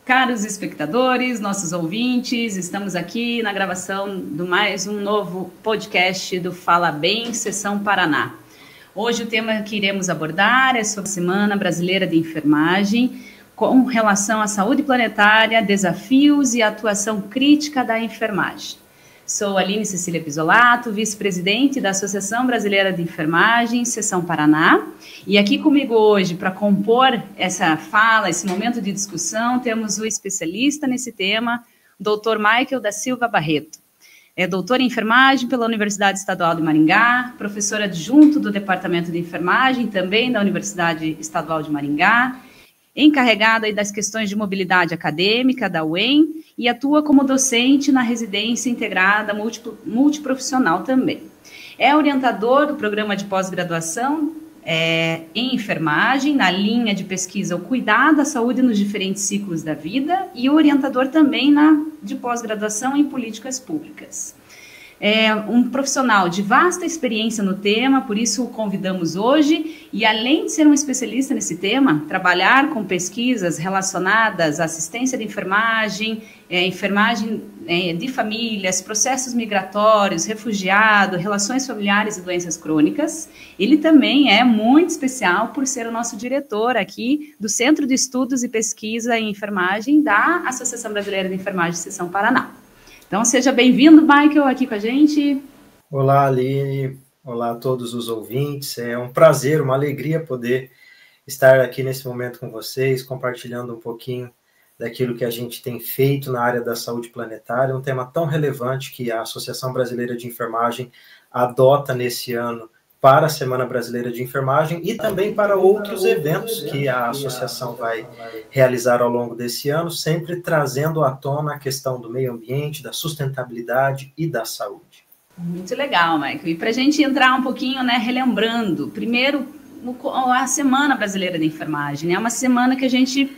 Caros espectadores, nossos ouvintes, estamos aqui na gravação de mais um novo podcast do Fala Bem, Seção Paraná. Hoje o tema que iremos abordar é sobre a Semana Brasileira de Enfermagem, com relação à saúde planetária, desafios e atuação crítica da enfermagem. Sou Aline Cecília Pisolato, vice-presidente da Associação Brasileira de Enfermagem, Seção Paraná. E aqui comigo hoje, para compor essa fala, esse momento de discussão, temos o especialista nesse tema, Dr. Michael da Silva Barreto. É doutor em enfermagem pela Universidade Estadual de Maringá, professor adjunto do Departamento de Enfermagem, também da Universidade Estadual de Maringá, encarregado aí das questões de mobilidade acadêmica da UEM e atua como docente na residência integrada multiprofissional também. É orientador do programa de pós-graduação em enfermagem, na linha de pesquisa O Cuidado da Saúde nos Diferentes Ciclos da Vida e orientador também de pós-graduação em políticas públicas. É um profissional de vasta experiência no tema, por isso o convidamos hoje, e além de ser um especialista nesse tema, trabalhar com pesquisas relacionadas à assistência de enfermagem, enfermagem de famílias, processos migratórios, refugiado, relações familiares e doenças crônicas, ele também é muito especial por ser o nosso diretor aqui do Centro de Estudos e Pesquisa em Enfermagem da Associação Brasileira de Enfermagem, Seção Paraná. Então, seja bem-vindo, Michael, aqui com a gente. Olá, Aline. Olá a todos os ouvintes. É um prazer, uma alegria poder estar aqui nesse momento com vocês, compartilhando um pouquinho daquilo que a gente tem feito na área da saúde planetária, um tema tão relevante que a Associação Brasileira de Enfermagem adota nesse ano para a Semana Brasileira de Enfermagem e também para outros eventos que a associação vai realizar ao longo desse ano, sempre trazendo à tona a questão do meio ambiente, da sustentabilidade e da saúde. Muito legal, Michael. E para a gente entrar um pouquinho, relembrando, primeiro, a Semana Brasileira de Enfermagem, é uma semana que a gente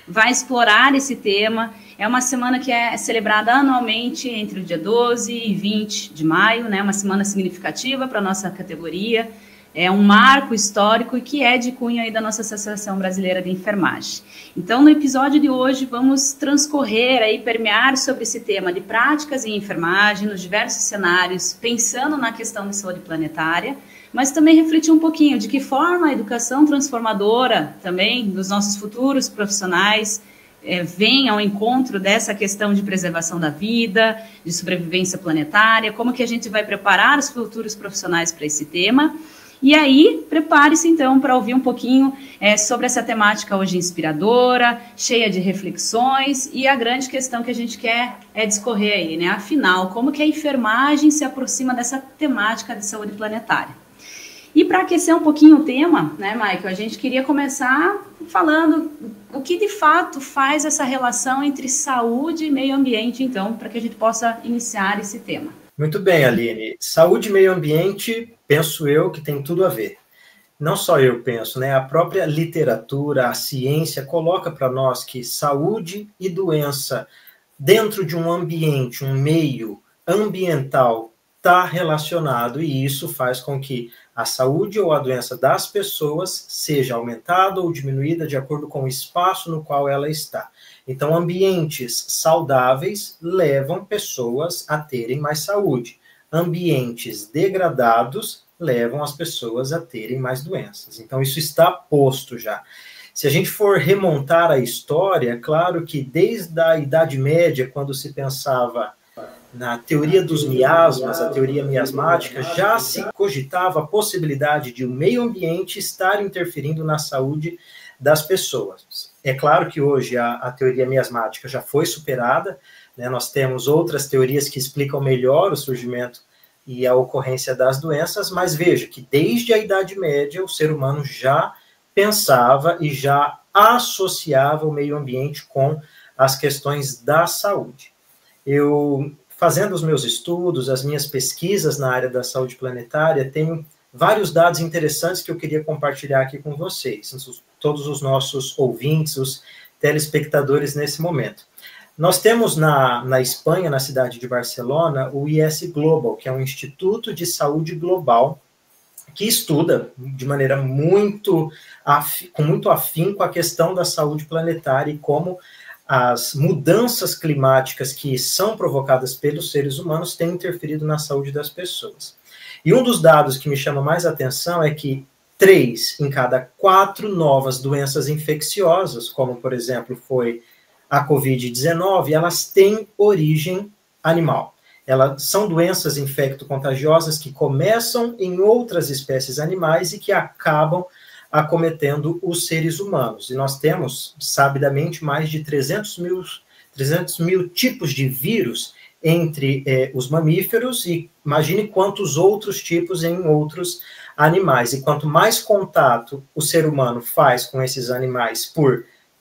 vai explorar esse tema. É uma semana que é celebrada anualmente entre o dia 12 e 20 de maio, uma semana significativa para a nossa categoria, é um marco histórico e que é de cunho aí da nossa Associação Brasileira de Enfermagem. Então, no episódio de hoje, vamos transcorrer aí, permear sobre esse tema de práticas em enfermagem, nos diversos cenários, pensando na questão de saúde planetária, mas também refletir um pouquinho de que forma a educação transformadora também dos nossos futuros profissionais vem ao encontro dessa questão de preservação da vida, de sobrevivência planetária, como que a gente vai preparar os futuros profissionais para esse tema. E aí, prepare-se então para ouvir um pouquinho sobre essa temática hoje inspiradora, cheia de reflexões, e a grande questão que a gente quer discorrer aí, Afinal, como que a enfermagem se aproxima dessa temática de saúde planetária? E para aquecer um pouquinho o tema, Michael, a gente queria começar falando o que de fato faz essa relação entre saúde e meio ambiente, então, para que a gente possa iniciar esse tema. Muito bem, Aline. Saúde e meio ambiente, penso eu, que tem tudo a ver. Não só eu penso, A própria literatura, a ciência coloca para nós que saúde e doença dentro de um ambiente, um meio ambiental, está relacionado, e isso faz com que a saúde ou a doença das pessoas seja aumentada ou diminuída de acordo com o espaço no qual ela está. Então, ambientes saudáveis levam pessoas a terem mais saúde. Ambientes degradados levam as pessoas a terem mais doenças. Então, isso está posto já. Se a gente for remontar a história, é claro que desde a Idade Média, quando se pensava na teoria dos miasmas, a teoria miasmática, já se cogitava a possibilidade de o meio ambiente estar interferindo na saúde das pessoas. É claro que hoje a teoria miasmática já foi superada, nós temos outras teorias que explicam melhor o surgimento e a ocorrência das doenças, mas veja que desde a Idade Média o ser humano já pensava e já associava o meio ambiente com as questões da saúde. Fazendo os meus estudos, as minhas pesquisas na área da saúde planetária, tenho vários dados interessantes que eu queria compartilhar aqui com vocês, todos os nossos ouvintes, os telespectadores nesse momento. Nós temos na Espanha, na cidade de Barcelona, o IS Global, que é um Instituto de Saúde Global, que estuda de maneira com muito afinco a questão da saúde planetária e como as mudanças climáticas que são provocadas pelos seres humanos têm interferido na saúde das pessoas. E um dos dados que me chama mais atenção é que 3 em cada 4 novas doenças infecciosas, como, por exemplo, foi a Covid-19, elas têm origem animal. Elas são doenças infecto-contagiosas que começam em outras espécies animais e que acabam acometendo os seres humanos. E nós temos, sabidamente, mais de 300 mil tipos de vírus entre os mamíferos, e imagine quantos outros tipos em outros animais. E quanto mais contato o ser humano faz com esses animais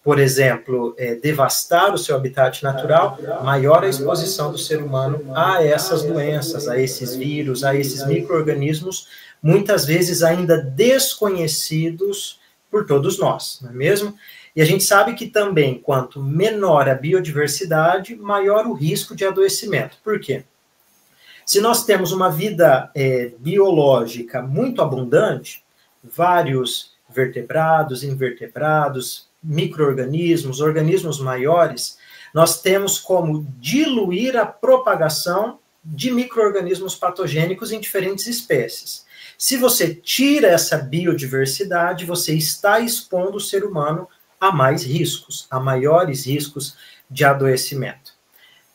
por exemplo, devastar o seu habitat natural, maior a exposição do ser humano a essas doenças, a esses vírus, a esses micro-organismos, muitas vezes ainda desconhecidos por todos nós, não é mesmo? E a gente sabe que também, quanto menor a biodiversidade, maior o risco de adoecimento. Por quê? Se nós temos uma vida biológica muito abundante, vários vertebrados, invertebrados, micro-organismos, organismos maiores, nós temos como diluir a propagação de micro-organismos patogênicos em diferentes espécies. Se você tira essa biodiversidade, você está expondo o ser humano a mais riscos, a maiores riscos de adoecimento.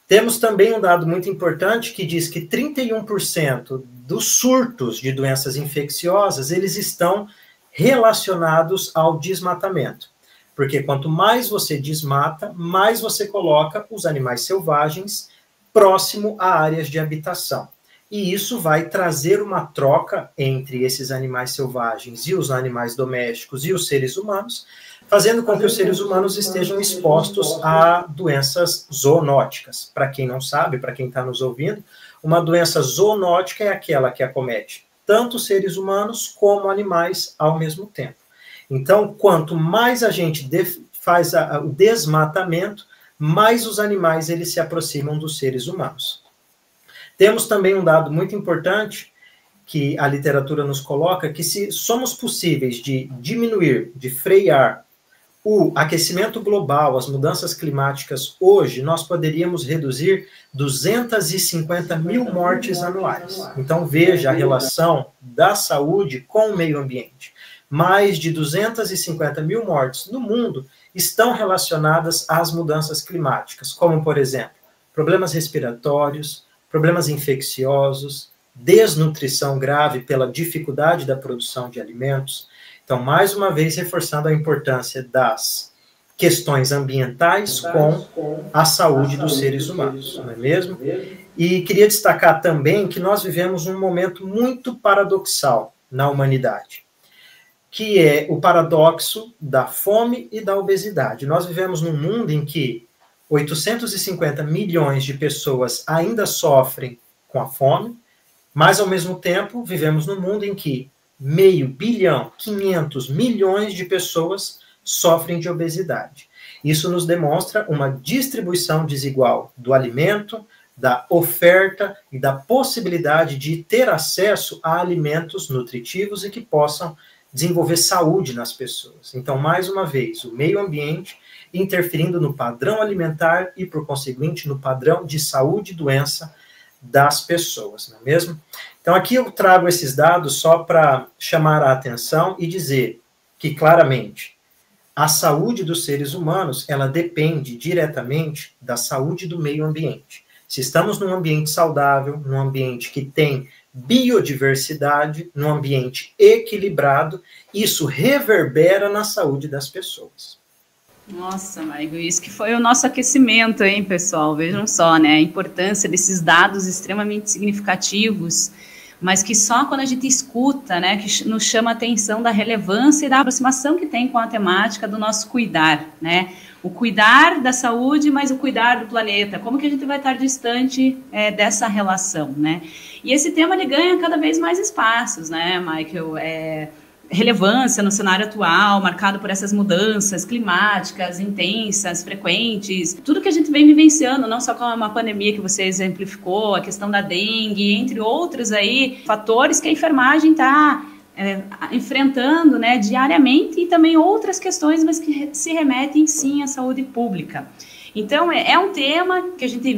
Temos também um dado muito importante que diz que 31% dos surtos de doenças infecciosas, eles estão relacionados ao desmatamento. Porque quanto mais você desmata, mais você coloca os animais selvagens próximo a áreas de habitação. E isso vai trazer uma troca entre esses animais selvagens e os animais domésticos e os seres humanos, fazendo com que os seres humanos estejam expostos a doenças zoonóticas. Para quem não sabe, para quem está nos ouvindo, uma doença zoonótica é aquela que acomete tanto seres humanos como animais ao mesmo tempo. Então, quanto mais a gente faz o desmatamento, mais os animais eles se aproximam dos seres humanos. Temos também um dado muito importante que a literatura nos coloca, que se somos possíveis de diminuir, de frear o aquecimento global, as mudanças climáticas hoje, nós poderíamos reduzir 250 mil mortes anuais. Então, veja a relação da saúde com o meio ambiente. Mais de 250 mil mortes no mundo estão relacionadas às mudanças climáticas, como, por exemplo, problemas respiratórios, problemas infecciosos, desnutrição grave pela dificuldade da produção de alimentos. Então, mais uma vez, reforçando a importância das questões ambientais com a saúde dos seres humanos, não é mesmo? E queria destacar também que nós vivemos um momento muito paradoxal na humanidade, que é o paradoxo da fome e da obesidade. Nós vivemos num mundo em que 850 milhões de pessoas ainda sofrem com a fome, mas, ao mesmo tempo, vivemos num mundo em que 500 milhões, 500 milhões de pessoas sofrem de obesidade. Isso nos demonstra uma distribuição desigual do alimento, da oferta e da possibilidade de ter acesso a alimentos nutritivos e que possam desenvolver saúde nas pessoas. Então, mais uma vez, o meio ambiente interferindo no padrão alimentar e, por conseguinte, no padrão de saúde e doença das pessoas, não é mesmo? Então, aqui eu trago esses dados só para chamar a atenção e dizer que, claramente, a saúde dos seres humanos, ela depende diretamente da saúde do meio ambiente. Se estamos num ambiente saudável, num ambiente que tem biodiversidade, num ambiente equilibrado, isso reverbera na saúde das pessoas. Nossa, Maigo, isso que foi o nosso aquecimento, hein, pessoal? Vejam só, né, a importância desses dados extremamente significativos, mas que só quando a gente escuta, né, que nos chama a atenção da relevância e da aproximação que tem com a temática do nosso cuidar, né? O cuidar da saúde, mas o cuidar do planeta. Como que a gente vai estar distante dessa relação, né? E esse tema, ele ganha cada vez mais espaços, né, Michael? Relevância no cenário atual, marcado por essas mudanças climáticas intensas, frequentes, tudo que a gente vem vivenciando, não só com uma pandemia que você exemplificou, a questão da dengue, entre outros aí, fatores que a enfermagem está enfrentando, né, diariamente, e também outras questões, mas que se remetem sim à saúde pública. Então, é um tema que a gente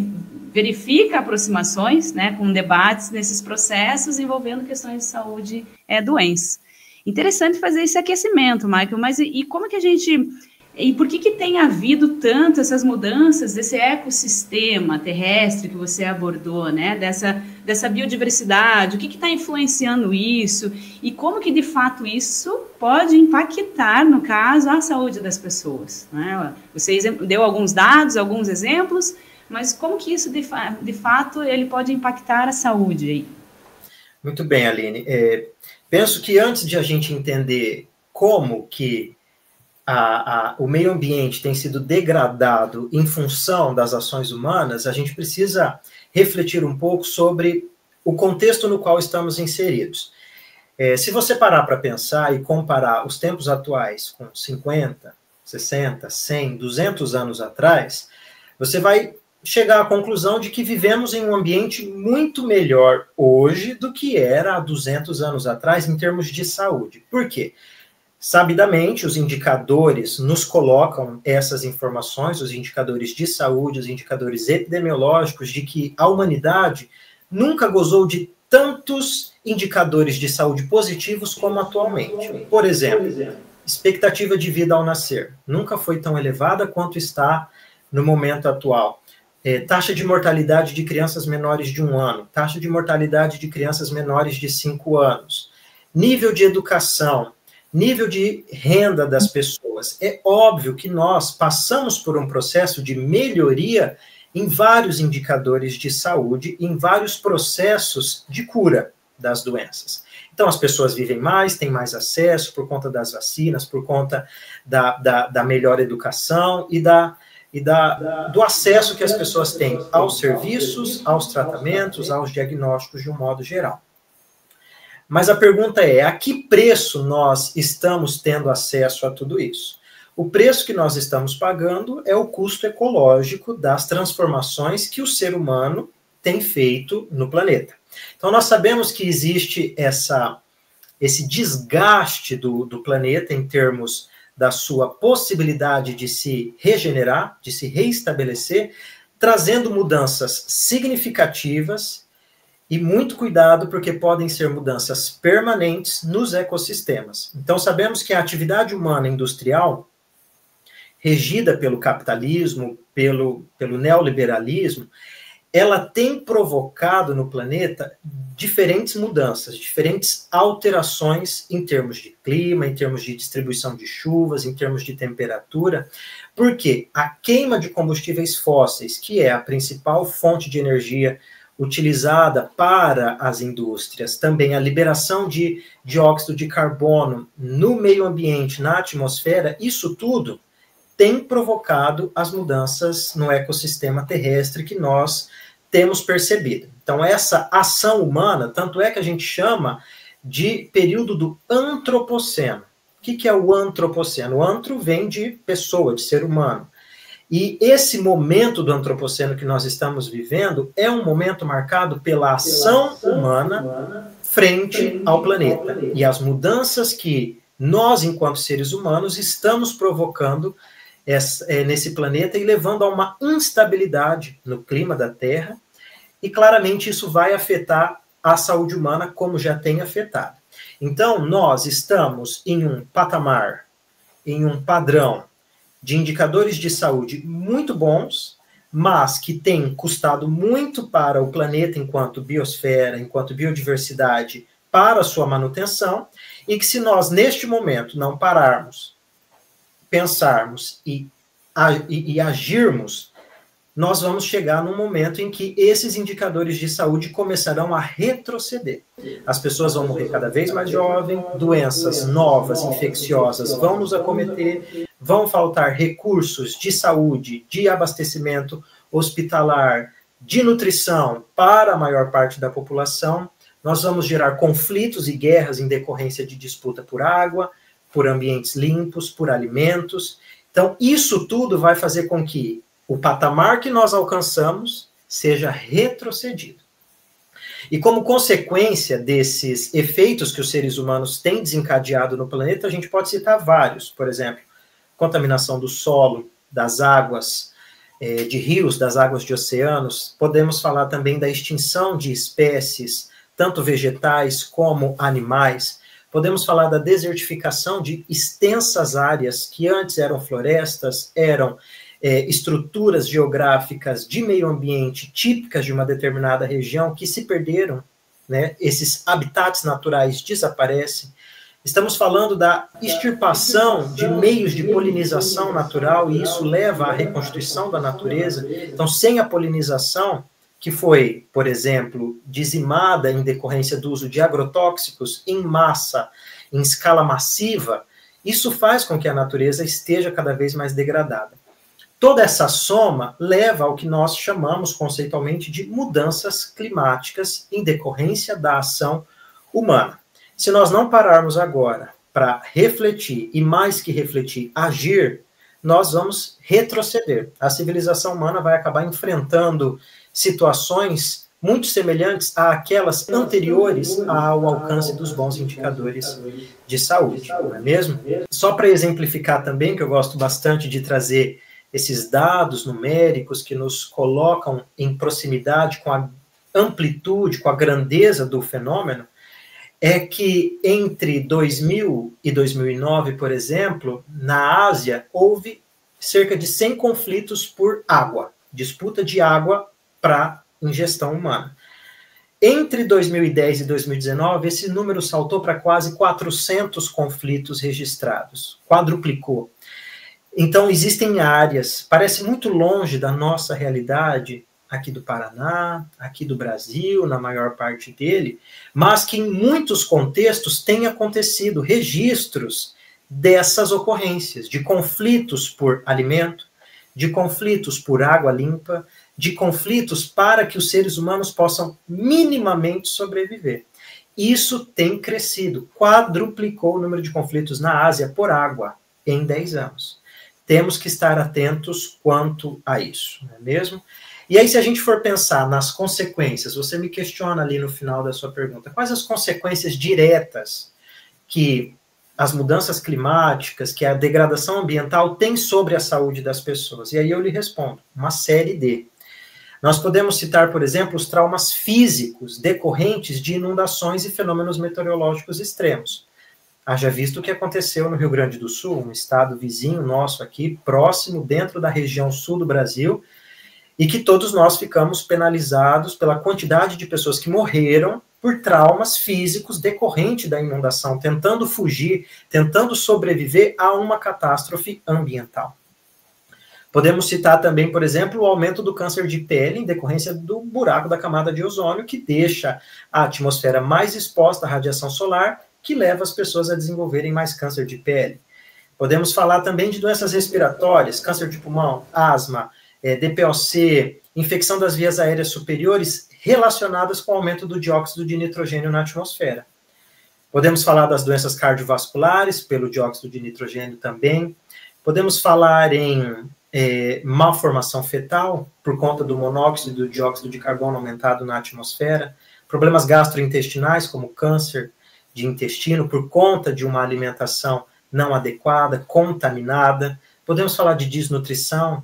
verifica aproximações, né, com debates nesses processos envolvendo questões de saúde e doença. Interessante fazer esse aquecimento, Michael, mas e como que a gente... E por que tem havido tanto essas mudanças desse ecossistema terrestre que você abordou, né? Dessa biodiversidade, o que está influenciando isso? E como que, de fato, isso pode impactar, no caso, a saúde das pessoas, né? Você deu alguns dados, alguns exemplos, mas como que isso, de fato, ele pode impactar a saúde aí? Muito bem, Aline. Penso que antes de a gente entender como que o meio ambiente tem sido degradado em função das ações humanas, a gente precisa refletir um pouco sobre o contexto no qual estamos inseridos. Se você parar para pensar e comparar os tempos atuais com 50, 60, 100, 200 anos atrás, você vai chegar à conclusão de que vivemos em um ambiente muito melhor hoje do que era há 200 anos atrás em termos de saúde. Por quê? Sabidamente, os indicadores nos colocam essas informações, os indicadores de saúde, os indicadores epidemiológicos, de que a humanidade nunca gozou de tantos indicadores de saúde positivos como atualmente. Por exemplo, expectativa de vida ao nascer nunca foi tão elevada quanto está no momento atual. Taxa de mortalidade de crianças menores de 1 ano, taxa de mortalidade de crianças menores de 5 anos, nível de educação, nível de renda das pessoas. É óbvio que nós passamos por um processo de melhoria em vários indicadores de saúde, em vários processos de cura das doenças. Então, as pessoas vivem mais, têm mais acesso por conta das vacinas, por conta da melhor educação e do acesso que as pessoas têm aos serviços, aos tratamentos, aos diagnósticos de um modo geral. Mas a pergunta é, a que preço nós estamos tendo acesso a tudo isso? O preço que nós estamos pagando é o custo ecológico das transformações que o ser humano tem feito no planeta. Então, nós sabemos que existe esse desgaste do planeta em termos da sua possibilidade de se regenerar, de se reestabelecer, trazendo mudanças significativas. E muito cuidado, porque podem ser mudanças permanentes nos ecossistemas. Então, sabemos que a atividade humana industrial, regida pelo capitalismo, pelo neoliberalismo, ela tem provocado no planeta diferentes mudanças, diferentes alterações em termos de clima, em termos de distribuição de chuvas, em termos de temperatura, porque a queima de combustíveis fósseis, que é a principal fonte de energia utilizada para as indústrias, também a liberação de dióxido de carbono no meio ambiente, na atmosfera, isso tudo tem provocado as mudanças no ecossistema terrestre que nós temos percebido. Então, essa ação humana, tanto é que a gente chama de período do antropoceno. O que é o antropoceno? O antro vem de pessoa, de ser humano. E esse momento do antropoceno que nós estamos vivendo é um momento marcado pela ação humana frente ao planeta. E as mudanças que nós, enquanto seres humanos, estamos provocando nesse planeta e levando a uma instabilidade no clima da Terra. E claramente isso vai afetar a saúde humana como já tem afetado. Então, nós estamos em um patamar, em um padrão de indicadores de saúde muito bons, mas que tem custado muito para o planeta enquanto biosfera, enquanto biodiversidade, para a sua manutenção, e que se nós, neste momento, não pararmos, pensarmos e agirmos, nós vamos chegar num momento em que esses indicadores de saúde começarão a retroceder. As pessoas vão morrer cada vez mais jovens, doenças novas, infecciosas vão nos acometer, vão faltar recursos de saúde, de abastecimento hospitalar, de nutrição para a maior parte da população. Nós vamos gerar conflitos e guerras em decorrência de disputa por água, por ambientes limpos, por alimentos. Então, isso tudo vai fazer com que o patamar que nós alcançamos seja retrocedido. E como consequência desses efeitos que os seres humanos têm desencadeado no planeta, a gente pode citar vários. Por exemplo, contaminação do solo, das águas, de rios, das águas de oceanos, podemos falar também da extinção de espécies, tanto vegetais como animais. Podemos falar da desertificação de extensas áreas que antes eram florestas, eram estruturas geográficas de meio ambiente típicas de uma determinada região que se perderam, né? Esses habitats naturais desaparecem. Estamos falando da extirpação de meios de polinização natural, e isso leva à reconstituição da natureza. Então, sem a polinização, que foi, por exemplo, dizimada em decorrência do uso de agrotóxicos em massa, em escala massiva, isso faz com que a natureza esteja cada vez mais degradada. Toda essa soma leva ao que nós chamamos conceitualmente de mudanças climáticas em decorrência da ação humana. Se nós não pararmos agora para refletir, e mais que refletir, agir, nós vamos retroceder. A civilização humana vai acabar enfrentando situações muito semelhantes àquelas anteriores ao alcance dos bons indicadores de saúde, não é mesmo? Só para exemplificar também, que eu gosto bastante de trazer esses dados numéricos que nos colocam em proximidade com a amplitude, com a grandeza do fenômeno, é que entre 2000 e 2009, por exemplo, na Ásia, houve cerca de 100 conflitos por água, disputa de água para ingestão humana. Entre 2010 e 2019, esse número saltou para quase 400 conflitos registrados, quadruplicou. Então, existem áreas, parece muito longe da nossa realidade, aqui do Paraná, aqui do Brasil, na maior parte dele, mas que em muitos contextos tem acontecido registros dessas ocorrências, de conflitos por alimento, de conflitos por água limpa, de conflitos para que os seres humanos possam minimamente sobreviver. Isso tem crescido, quadruplicou o número de conflitos na Ásia por água em 10 anos. Temos que estar atentos quanto a isso, não é mesmo? E aí, se a gente for pensar nas consequências, você me questiona ali no final da sua pergunta, quais as consequências diretas que as mudanças climáticas, que a degradação ambiental tem sobre a saúde das pessoas? E aí eu lhe respondo, uma série de. Nós podemos citar, por exemplo, os traumas físicos decorrentes de inundações e fenômenos meteorológicos extremos. Haja visto o que aconteceu no Rio Grande do Sul, um estado vizinho nosso aqui, próximo, dentro da região sul do Brasil, e que todos nós ficamos penalizados pela quantidade de pessoas que morreram por traumas físicos decorrentes da inundação, tentando fugir, tentando sobreviver a uma catástrofe ambiental. Podemos citar também, por exemplo, o aumento do câncer de pele em decorrência do buraco da camada de ozônio, que deixa a atmosfera mais exposta à radiação solar, que leva as pessoas a desenvolverem mais câncer de pele. Podemos falar também de doenças respiratórias, câncer de pulmão, asma, DPOC, infecção das vias aéreas superiores relacionadas com o aumento do dióxido de nitrogênio na atmosfera. Podemos falar das doenças cardiovasculares, pelo dióxido de nitrogênio também. Podemos falar em malformação fetal, por conta do monóxido e do dióxido de carbono aumentado na atmosfera. Problemas gastrointestinais, como câncer de intestino, por conta de uma alimentação não adequada, contaminada. Podemos falar de desnutrição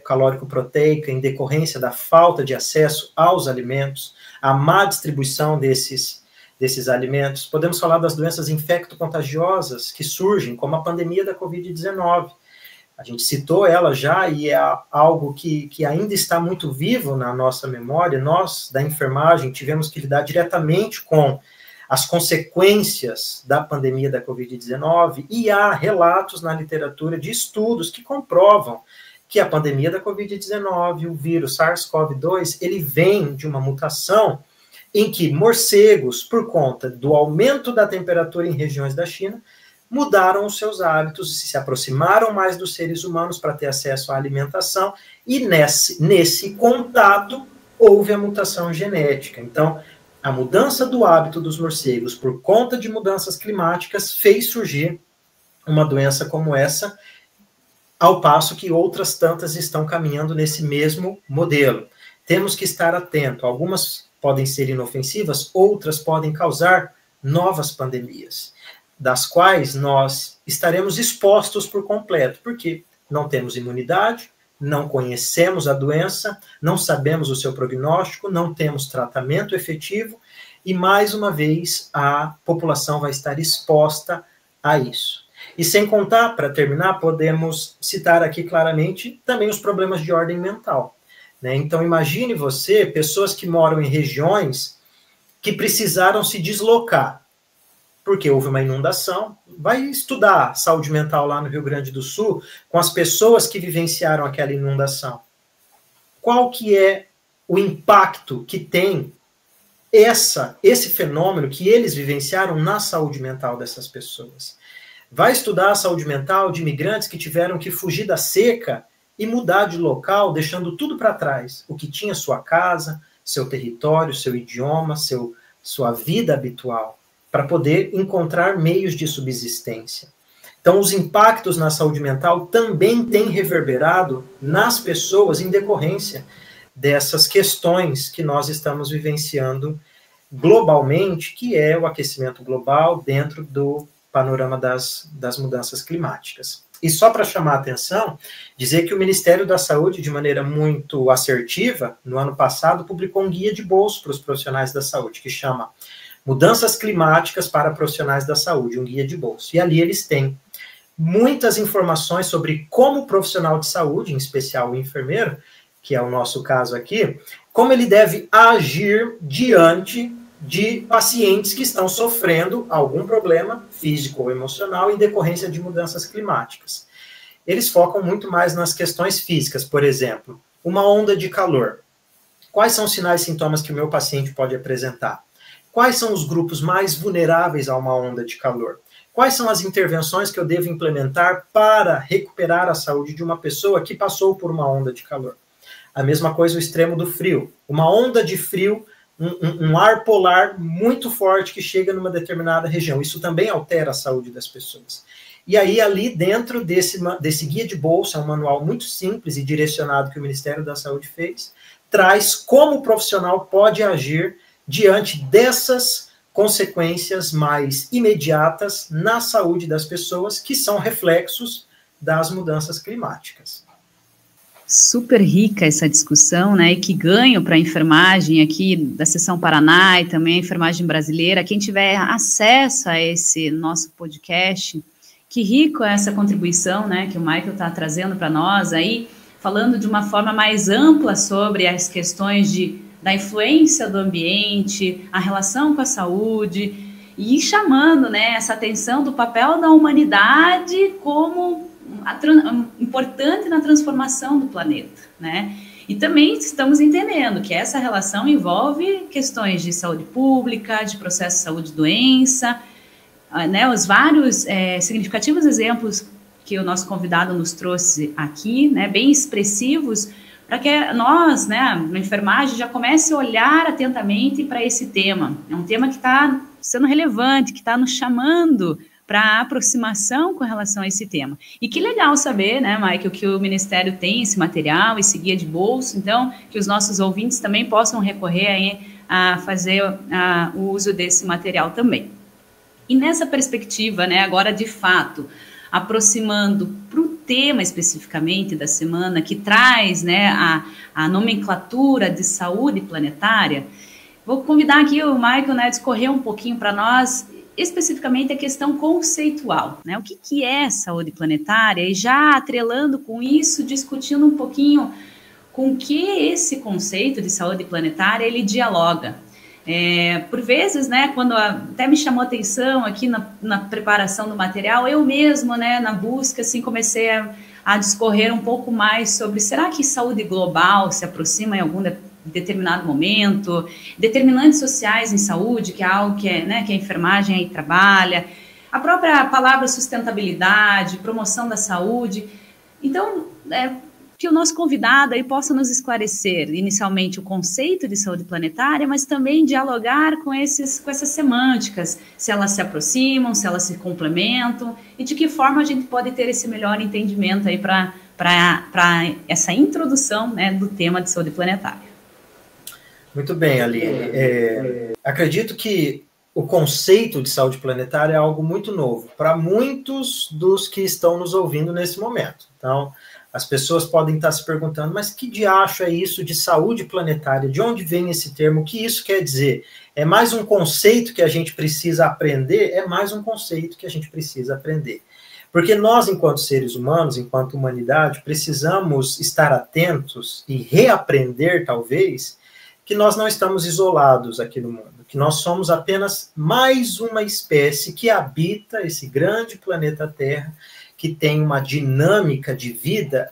calórico-proteica em decorrência da falta de acesso aos alimentos, a má distribuição desses alimentos. Podemos falar das doenças infecto-contagiosas que surgem, como a pandemia da Covid-19. A gente citou ela já e é algo que ainda está muito vivo na nossa memória. Nós, da enfermagem, tivemos que lidar diretamente com as consequências da pandemia da Covid-19, e há relatos na literatura de estudos que comprovam que a pandemia da Covid-19, o vírus SARS-CoV-2, ele vem de uma mutação em que morcegos, por conta do aumento da temperatura em regiões da China, mudaram os seus hábitos, se aproximaram mais dos seres humanos para ter acesso à alimentação, e nesse contato houve a mutação genética. Então, a mudança do hábito dos morcegos por conta de mudanças climáticas fez surgir uma doença como essa, ao passo que outras tantas estão caminhando nesse mesmo modelo. Temos que estar atento. Algumas podem ser inofensivas, outras podem causar novas pandemias, das quais nós estaremos expostos por completo, porque não temos imunidade, não conhecemos a doença, não sabemos o seu prognóstico, não temos tratamento efetivo, e mais uma vez a população vai estar exposta a isso. E sem contar, para terminar, podemos citar aqui claramente também os problemas de ordem mental, né? Então imagine você, pessoas que moram em regiões que precisaram se deslocar, porque houve uma inundação. Vai estudar saúde mental lá no Rio Grande do Sul com as pessoas que vivenciaram aquela inundação. Qual que é o impacto que tem esse fenômeno que eles vivenciaram na saúde mental dessas pessoas? Vai estudar a saúde mental de imigrantes que tiveram que fugir da seca e mudar de local, deixando tudo para trás. O que tinha sua casa, seu território, seu idioma, sua vida habitual, para poder encontrar meios de subsistência. Então, os impactos na saúde mental também têm reverberado nas pessoas em decorrência dessas questões que nós estamos vivenciando globalmente, que é o aquecimento global dentro do panorama das mudanças climáticas. E só para chamar a atenção, dizer que o Ministério da Saúde, de maneira muito assertiva, no ano passado, publicou um guia de bolso para os profissionais da saúde, que chama Mudanças Climáticas para Profissionais da Saúde, um guia de bolso. E ali eles têm muitas informações sobre como o profissional de saúde, em especial o enfermeiro, que é o nosso caso aqui, como ele deve agir diante de pacientes que estão sofrendo algum problema físico ou emocional em decorrência de mudanças climáticas. Eles focam muito mais nas questões físicas, por exemplo, uma onda de calor. Quais são os sinais e sintomas que o meu paciente pode apresentar? Quais são os grupos mais vulneráveis a uma onda de calor? Quais são as intervenções que eu devo implementar para recuperar a saúde de uma pessoa que passou por uma onda de calor? A mesma coisa o extremo do frio. Uma onda de frio, um ar polar muito forte que chega numa determinada região. Isso também altera a saúde das pessoas. E aí, ali dentro desse guia de bolso, é um manual muito simples e direcionado que o Ministério da Saúde fez, traz como o profissional pode agir diante dessas consequências mais imediatas na saúde das pessoas, que são reflexos das mudanças climáticas. Super rica essa discussão, né, e que ganho para a enfermagem aqui da Seção Paraná e também a enfermagem brasileira. Quem tiver acesso a esse nosso podcast, que rico é essa contribuição, né, que o Michael está trazendo para nós aí, falando de uma forma mais ampla sobre as questões da influência do ambiente, a relação com a saúde, e chamando, né, essa atenção do papel da humanidade como importante na transformação do planeta, né? E também estamos entendendo que essa relação envolve questões de saúde pública, de processo de saúde e doença, né? Os vários significativos exemplos que o nosso convidado nos trouxe aqui, né? Bem expressivos, para que nós, né, na enfermagem, já comece a olhar atentamente para esse tema. É um tema que está sendo relevante, que está nos chamando para a aproximação com relação a esse tema. E que legal saber, né, Michael, que o Ministério tem esse material, esse guia de bolso, então, que os nossos ouvintes também possam recorrer aí a fazer o uso desse material também. E nessa perspectiva, né, agora de fato, aproximando para o tema especificamente da semana, que traz, né, a nomenclatura de saúde planetária, vou convidar aqui o Michael, né, a discorrer um pouquinho para nós, especificamente a questão conceitual, né? O que é saúde planetária? E já atrelando com isso, discutindo um pouquinho com que esse conceito de saúde planetária ele dialoga. Por vezes, né, quando até me chamou a atenção aqui na preparação do material, eu mesmo, né, na busca, assim, comecei a discorrer um pouco mais sobre, será que saúde global se aproxima em algum determinado momento, determinantes sociais em saúde, que é algo que a enfermagem aí trabalha, a própria palavra sustentabilidade, promoção da saúde. Então, que o nosso convidado aí possa nos esclarecer, inicialmente, o conceito de saúde planetária, mas também dialogar com essas semânticas, se elas se aproximam, se elas se complementam, e de que forma a gente pode ter esse melhor entendimento aí para essa introdução, né, do tema de saúde planetária. Muito bem, Aline. Acredito que o conceito de saúde planetária é algo muito novo para muitos dos que estão nos ouvindo nesse momento. Então, As pessoas podem estar se perguntando, mas que diacho é isso de saúde planetária? De onde vem esse termo? O que isso quer dizer? É mais um conceito que a gente precisa aprender? É mais um conceito que a gente precisa aprender. Porque nós, enquanto seres humanos, enquanto humanidade, precisamos estar atentos e reaprender, talvez, que nós não estamos isolados aqui no mundo, que nós somos apenas mais uma espécie que habita esse grande planeta Terra, que tem uma dinâmica de vida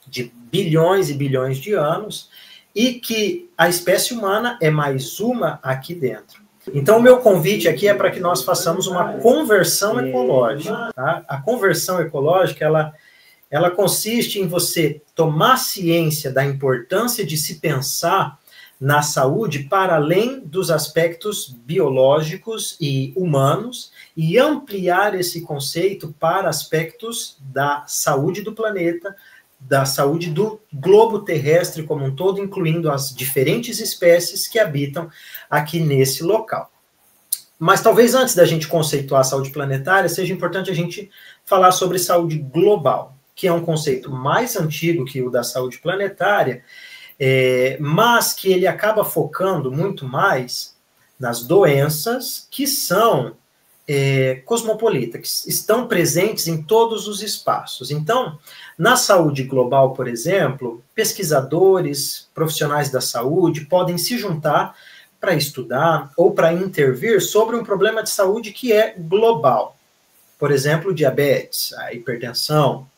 de bilhões e bilhões de anos, e que a espécie humana é mais uma aqui dentro. Então, o meu convite aqui é para que nós façamos uma conversão ecológica. Tá? A conversão ecológica, ela consiste em você tomar ciência da importância de se pensar na saúde para além dos aspectos biológicos e humanos e ampliar esse conceito para aspectos da saúde do planeta, da saúde do globo terrestre como um todo, incluindo as diferentes espécies que habitam aqui nesse local. Mas talvez antes da gente conceituar a saúde planetária, seja importante a gente falar sobre saúde global, que é um conceito mais antigo que o da saúde planetária, mas que ele acaba focando muito mais nas doenças que são cosmopolitas, que estão presentes em todos os espaços. Então, na saúde global, por exemplo, pesquisadores, profissionais da saúde podem se juntar para estudar ou para intervir sobre um problema de saúde que é global. Por exemplo, diabetes, a hipertensão,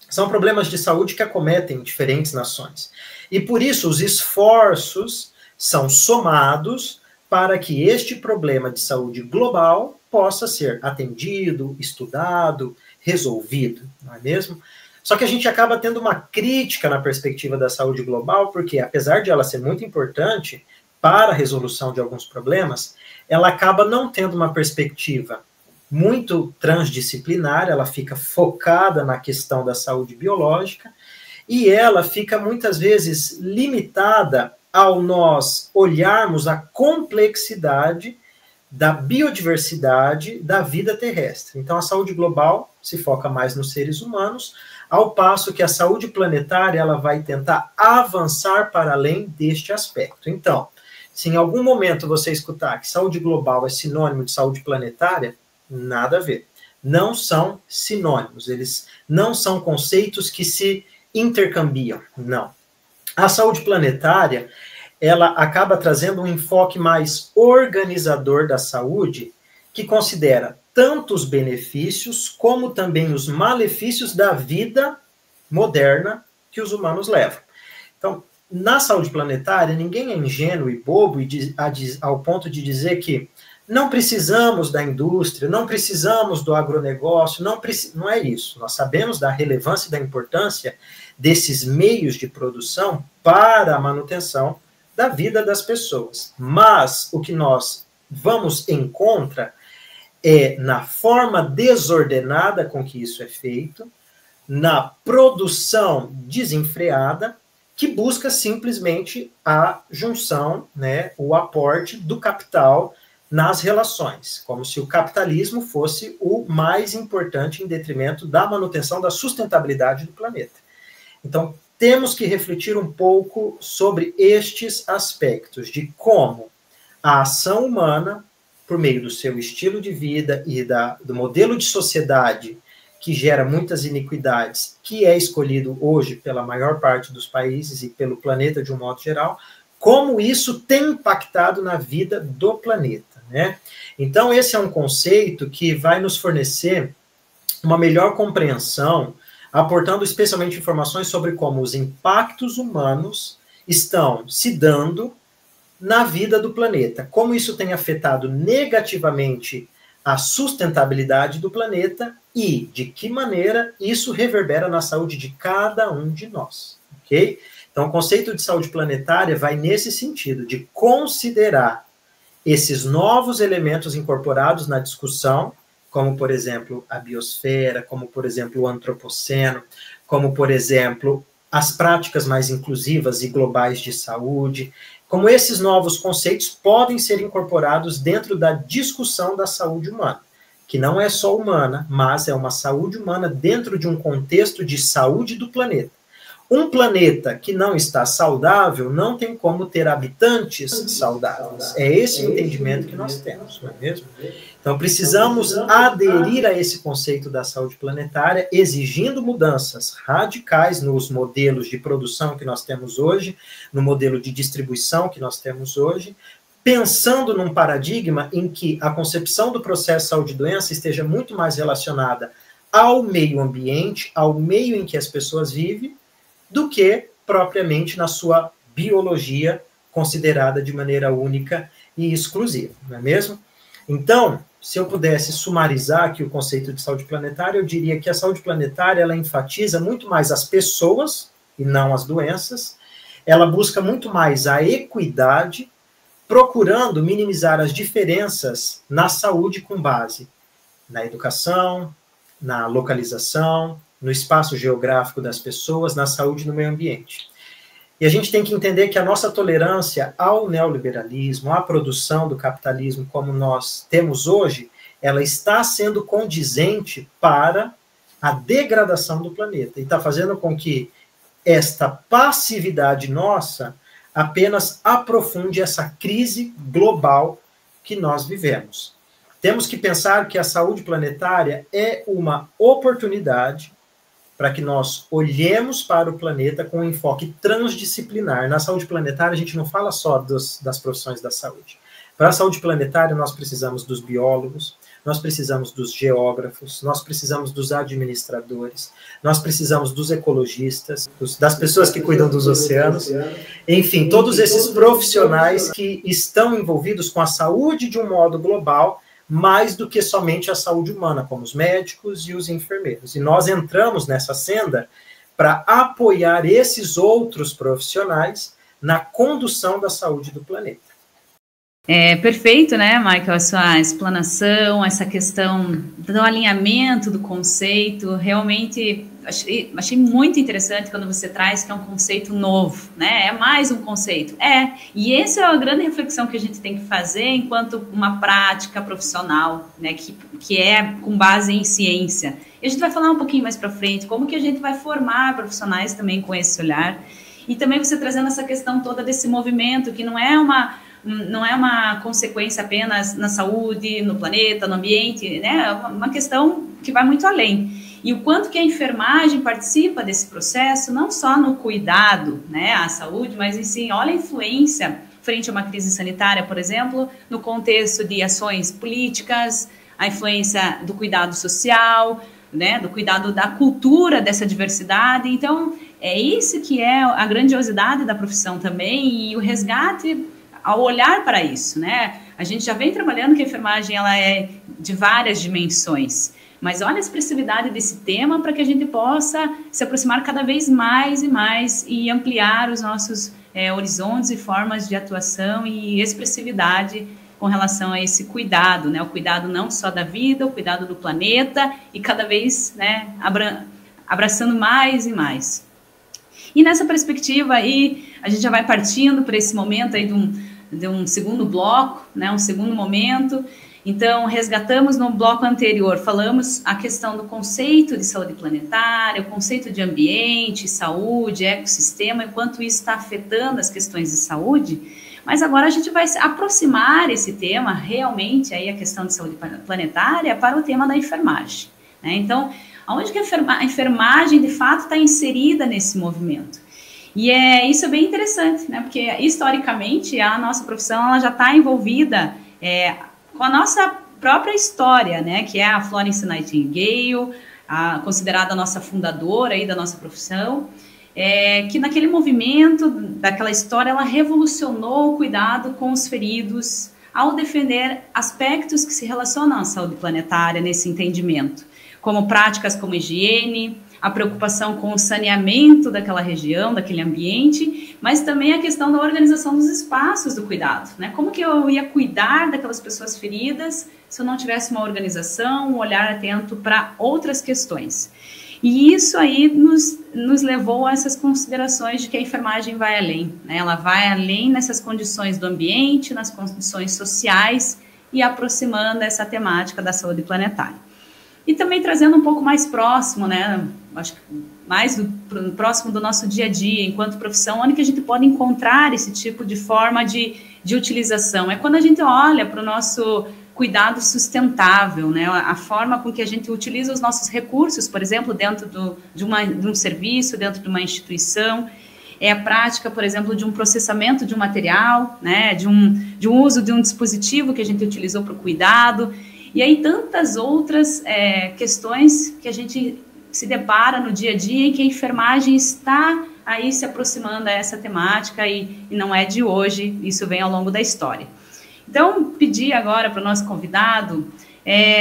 são problemas de saúde que acometem diferentes nações. E por isso os esforços são somados para que este problema de saúde global possa ser atendido, estudado, resolvido, não é mesmo? Só que a gente acaba tendo uma crítica na perspectiva da saúde global, porque apesar de ela ser muito importante para a resolução de alguns problemas, ela acaba não tendo uma perspectiva muito transdisciplinar, ela fica focada na questão da saúde biológica, e ela fica muitas vezes limitada ao nós olharmos a complexidade da biodiversidade da vida terrestre. Então, a saúde global se foca mais nos seres humanos, ao passo que a saúde planetária ela vai tentar avançar para além deste aspecto. Então, se em algum momento você escutar que saúde global é sinônimo de saúde planetária, nada a ver. Não são sinônimos, eles não são conceitos que se intercambiam, não. A saúde planetária, ela acaba trazendo um enfoque mais organizador da saúde, que considera tanto os benefícios como também os malefícios da vida moderna que os humanos levam. Então, na saúde planetária, ninguém é ingênuo e bobo ao ponto de dizer que não precisamos da indústria, não precisamos do agronegócio, não é isso. Nós sabemos da relevância e da importância desses meios de produção para a manutenção da vida das pessoas. Mas o que nós vamos em contra é na forma desordenada com que isso é feito, na produção desenfreada, que busca simplesmente a junção, né, o aporte do capital nas relações, como se o capitalismo fosse o mais importante em detrimento da manutenção da sustentabilidade do planeta. Então, temos que refletir um pouco sobre estes aspectos, de como a ação humana, por meio do seu estilo de vida e do modelo de sociedade que gera muitas iniquidades, que é escolhido hoje pela maior parte dos países e pelo planeta de um modo geral, como isso tem impactado na vida do planeta, né? Então, esse é um conceito que vai nos fornecer uma melhor compreensão, aportando especialmente informações sobre como os impactos humanos estão se dando na vida do planeta, como isso tem afetado negativamente a sustentabilidade do planeta e de que maneira isso reverbera na saúde de cada um de nós, ok? Então, o conceito de saúde planetária vai nesse sentido, de considerar esses novos elementos incorporados na discussão, como, por exemplo, a biosfera, como, por exemplo, o antropoceno, como, por exemplo, as práticas mais inclusivas e globais de saúde, como esses novos conceitos podem ser incorporados dentro da discussão da saúde humana, que não é só humana, mas é uma saúde humana dentro de um contexto de saúde do planeta. Um planeta que não está saudável não tem como ter habitantes saudáveis. É esse o entendimento que nós temos, não é mesmo? Então, precisamos aderir a esse conceito da saúde planetária, exigindo mudanças radicais nos modelos de produção que nós temos hoje, no modelo de distribuição que nós temos hoje, pensando num paradigma em que a concepção do processo saúde e doença esteja muito mais relacionada ao meio ambiente, ao meio em que as pessoas vivem, do que propriamente na sua biologia considerada de maneira única e exclusiva, não é mesmo? Então, se eu pudesse sumarizar aqui o conceito de saúde planetária, eu diria que a saúde planetária, ela enfatiza muito mais as pessoas e não as doenças, ela busca muito mais a equidade, procurando minimizar as diferenças na saúde com base na educação, na localização, no espaço geográfico das pessoas, na saúde e no meio ambiente. E a gente tem que entender que a nossa tolerância ao neoliberalismo, à produção do capitalismo como nós temos hoje, ela está sendo condizente para a degradação do planeta. E está fazendo com que esta passividade nossa apenas aprofunde essa crise global que nós vivemos. Temos que pensar que a saúde planetária é uma oportunidade para que nós olhemos para o planeta com um enfoque transdisciplinar. Na saúde planetária, a gente não fala só das profissões da saúde. Para a saúde planetária, nós precisamos dos biólogos, nós precisamos dos geógrafos, nós precisamos dos administradores, nós precisamos dos ecologistas, das pessoas que cuidam dos oceanos, enfim, todos esses profissionais que estão envolvidos com a saúde de um modo global, mais do que somente a saúde humana, como os médicos e os enfermeiros. E nós entramos nessa senda para apoiar esses outros profissionais na condução da saúde do planeta. É perfeito, né, Michael, a sua explanação, essa questão do alinhamento do conceito, realmente achei muito interessante quando você traz que é um conceito novo, né, é mais um conceito, e essa é a grande reflexão que a gente tem que fazer enquanto uma prática profissional, né, que é com base em ciência. E a gente vai falar um pouquinho mais para frente, como que a gente vai formar profissionais também com esse olhar, e também você trazendo essa questão toda desse movimento, que não é uma consequência apenas na saúde, no planeta, no ambiente, né? É uma questão que vai muito além. E o quanto que a enfermagem participa desse processo, não só no cuidado, né, à saúde, mas em si, olha a influência frente a uma crise sanitária, por exemplo, no contexto de ações políticas, a influência do cuidado social, né, do cuidado da cultura dessa diversidade. Então, é isso que é a grandiosidade da profissão também e o resgate ao olhar para isso, né? A gente já vem trabalhando que a enfermagem ela é de várias dimensões, mas olha a expressividade desse tema para que a gente possa se aproximar cada vez mais e mais e ampliar os nossos horizontes e formas de atuação e expressividade com relação a esse cuidado, né? O cuidado não só da vida, o cuidado do planeta e cada vez, né, abraçando mais e mais. E nessa perspectiva aí, a gente já vai partindo para esse momento aí de um segundo bloco, né, um segundo momento. Então, resgatamos no bloco anterior, falamos a questão do conceito de saúde planetária, o conceito de ambiente, saúde, ecossistema, e quanto isso está afetando as questões de saúde. Mas agora a gente vai aproximar esse tema, realmente, aí a questão de saúde planetária, para o tema da enfermagem, né? Então, onde que a enfermagem, de fato, está inserida nesse movimento? E isso é bem interessante, né? Porque, historicamente, a nossa profissão ela já está envolvida com a nossa própria história, né? Que é a Florence Nightingale, considerada a nossa fundadora aí da nossa profissão, que naquele movimento, daquela história, ela revolucionou o cuidado com os feridos ao defender aspectos que se relacionam à saúde planetária nesse entendimento, como práticas como higiene, a preocupação com o saneamento daquela região, daquele ambiente, mas também a questão da organização dos espaços do cuidado, né? Como que eu ia cuidar daquelas pessoas feridas se eu não tivesse uma organização, um olhar atento para outras questões? E isso aí nos levou a essas considerações de que a enfermagem vai além, né? Ela vai além nessas condições do ambiente, nas condições sociais e aproximando essa temática da saúde planetária. E também trazendo um pouco mais próximo, né, acho que mais próximo do nosso dia a dia, enquanto profissão, onde que a gente pode encontrar esse tipo de forma de utilização. É quando a gente olha para o nosso cuidado sustentável, né, a forma com que a gente utiliza os nossos recursos, por exemplo, dentro de um serviço, dentro de uma instituição. É a prática, por exemplo, de um processamento de um material, né, de um uso de um dispositivo que a gente utilizou para o cuidado, e aí tantas outras questões que a gente se depara no dia a dia e que a enfermagem está aí se aproximando a essa temática e não é de hoje, isso vem ao longo da história. Então, pedi agora para o nosso convidado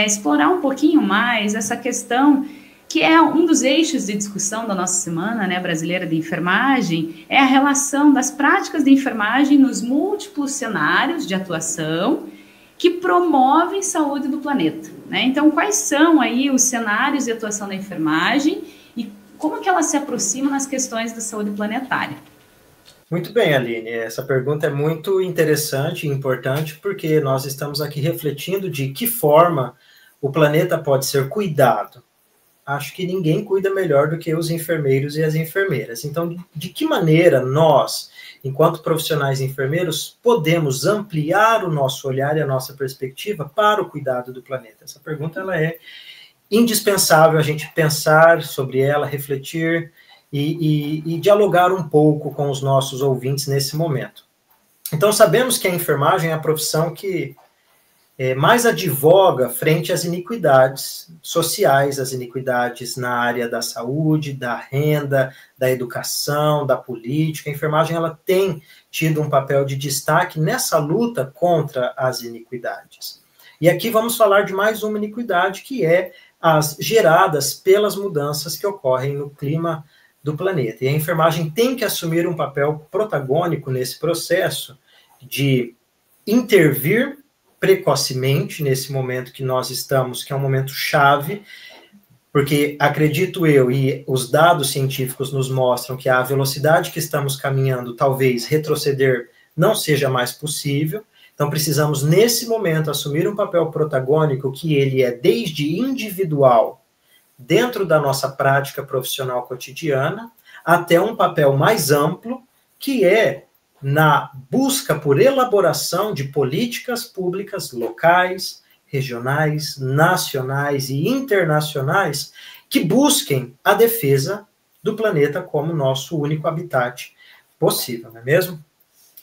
explorar um pouquinho mais essa questão que é um dos eixos de discussão da nossa Semana, né, Brasileira de Enfermagem, é a relação das práticas de enfermagem nos múltiplos cenários de atuação que promovem saúde do planeta, né? Então, quais são aí os cenários de atuação da enfermagem e como que ela se aproxima nas questões da saúde planetária? Muito bem, Aline, essa pergunta é muito interessante e importante porque nós estamos aqui refletindo de que forma o planeta pode ser cuidado. Acho que ninguém cuida melhor do que os enfermeiros e as enfermeiras. Então, de que maneira nós, enquanto profissionais enfermeiros, podemos ampliar o nosso olhar e a nossa perspectiva para o cuidado do planeta? Essa pergunta ela é indispensável a gente pensar sobre ela, refletir e dialogar um pouco com os nossos ouvintes nesse momento. Então, sabemos que a enfermagem é a profissão que mais advoga frente às iniquidades sociais, as iniquidades na área da saúde, da renda, da educação, da política. A enfermagem ela tem tido um papel de destaque nessa luta contra as iniquidades. E aqui vamos falar de mais uma iniquidade, que é as geradas pelas mudanças que ocorrem no clima do planeta. E a enfermagem tem que assumir um papel protagônico nesse processo de intervir precocemente nesse momento que nós estamos, que é um momento chave, porque acredito eu, e os dados científicos nos mostram que a velocidade que estamos caminhando, talvez retroceder não seja mais possível. Então precisamos nesse momento assumir um papel protagônico que ele é desde individual, dentro da nossa prática profissional cotidiana, até um papel mais amplo, que é na busca por elaboração de políticas públicas locais, regionais, nacionais e internacionais que busquem a defesa do planeta como nosso único habitat possível, não é mesmo?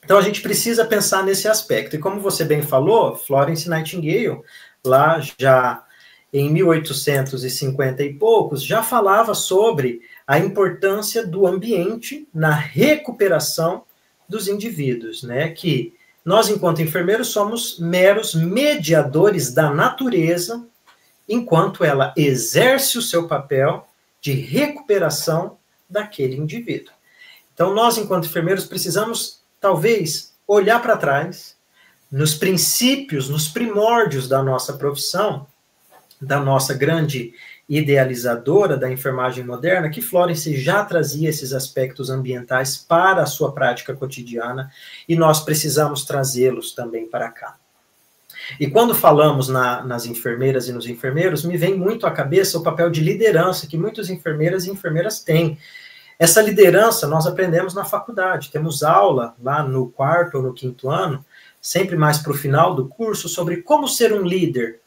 Então a gente precisa pensar nesse aspecto. E como você bem falou, Florence Nightingale, lá já em 1850 e poucos, já falava sobre a importância do ambiente na recuperação dos indivíduos, né? Que nós, enquanto enfermeiros, somos meros mediadores da natureza, enquanto ela exerce o seu papel de recuperação daquele indivíduo. Então, nós, enquanto enfermeiros, precisamos, talvez, olhar para trás, nos princípios, nos primórdios da nossa profissão, da nossa grande idealizadora da enfermagem moderna, que Florence já trazia esses aspectos ambientais para a sua prática cotidiana, e nós precisamos trazê-los também para cá. E quando falamos nas enfermeiras e nos enfermeiros, me vem muito à cabeça o papel de liderança que muitas enfermeiras e enfermeiras têm. Essa liderança nós aprendemos na faculdade, temos aula lá no 4º ou no 5º ano, sempre mais para o final do curso, sobre como ser um líder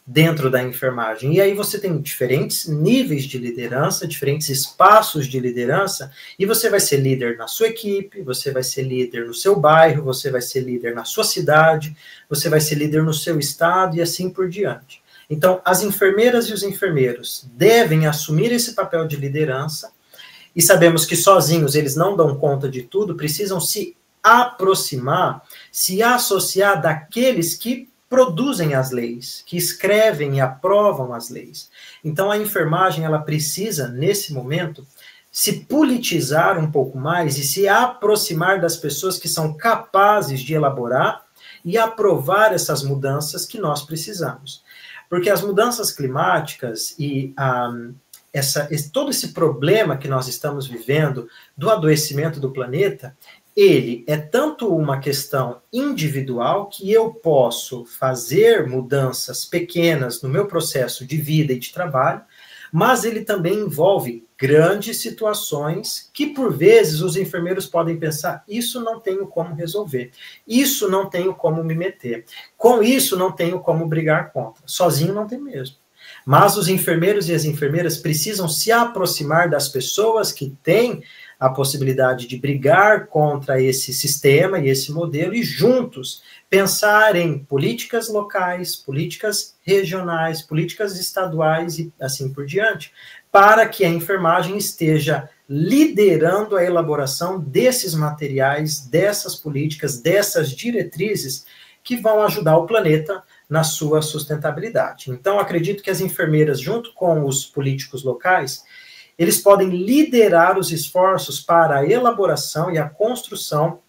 dentro da enfermagem. E aí você tem diferentes níveis de liderança, diferentes espaços de liderança, e você vai ser líder na sua equipe, você vai ser líder no seu bairro, você vai ser líder na sua cidade, você vai ser líder no seu estado e assim por diante. Então, as enfermeiras e os enfermeiros devem assumir esse papel de liderança, e sabemos que sozinhos eles não dão conta de tudo, precisam se aproximar, se associar daqueles que produzem as leis, que escrevem e aprovam as leis. Então, a enfermagem, ela precisa, nesse momento, se politizar um pouco mais e se aproximar das pessoas que são capazes de elaborar e aprovar essas mudanças que nós precisamos. Porque as mudanças climáticas e todo esse problema que nós estamos vivendo do adoecimento do planeta ele é tanto uma questão individual, que eu posso fazer mudanças pequenas no meu processo de vida e de trabalho, mas ele também envolve grandes situações que, por vezes, os enfermeiros podem pensar: isso não tenho como resolver, isso não tenho como me meter, com isso não tenho como brigar contra, sozinho não tem mesmo. Mas os enfermeiros e as enfermeiras precisam se aproximar das pessoas que têm a possibilidade de brigar contra esse sistema e esse modelo, e juntos pensar em políticas locais, políticas regionais, políticas estaduais e assim por diante, para que a enfermagem esteja liderando a elaboração desses materiais, dessas políticas, dessas diretrizes que vão ajudar o planeta na sua sustentabilidade. Então, acredito que as enfermeiras, junto com os políticos locais, eles podem liderar os esforços para a elaboração e a construção